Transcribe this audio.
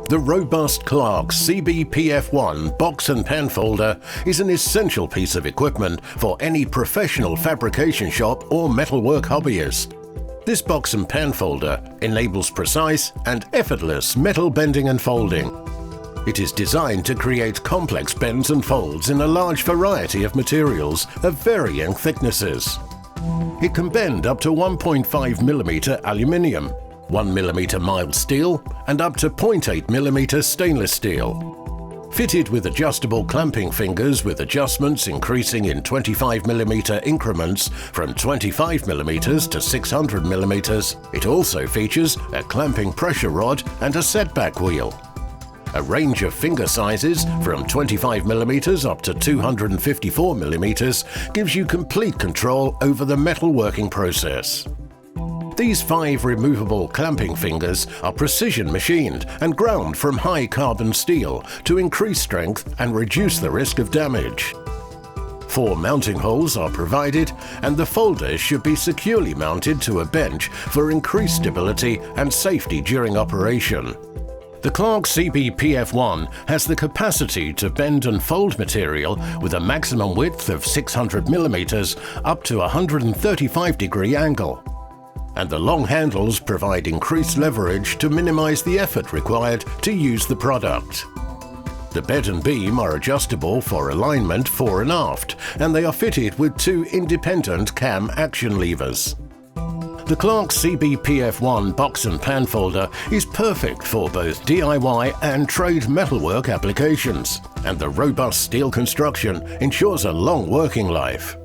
The robust Clarke CBPF1 box and pan folder is an essential piece of equipment for any professional fabrication shop or metalwork hobbyist. This box and pan folder enables precise and effortless metal bending and folding. It is designed to create complex bends and folds in a large variety of materials of varying thicknesses. It can bend up to 1.5 mm aluminium, 1 mm mild steel and up to 0.8 mm stainless steel. Fitted with adjustable clamping fingers with adjustments increasing in 25 mm increments from 25 mm to 600 mm, it also features a clamping pressure rod and a setback wheel. A range of finger sizes from 25 mm up to 254 mm gives you complete control over the metalworking process. These 5 removable clamping fingers are precision machined and ground from high carbon steel to increase strength and reduce the risk of damage. 4 mounting holes are provided and the folders should be securely mounted to a bench for increased stability and safety during operation. The Clarke CBPF1 has the capacity to bend and fold material with a maximum width of 600 mm up to a 135-degree angle. And the long handles provide increased leverage to minimize the effort required to use the product. The bed and beam are adjustable for alignment fore and aft, and they are fitted with 2 independent cam action levers. The Clarke CBPF1 box and pan folder is perfect for both DIY and trade metalwork applications, and the robust steel construction ensures a long working life.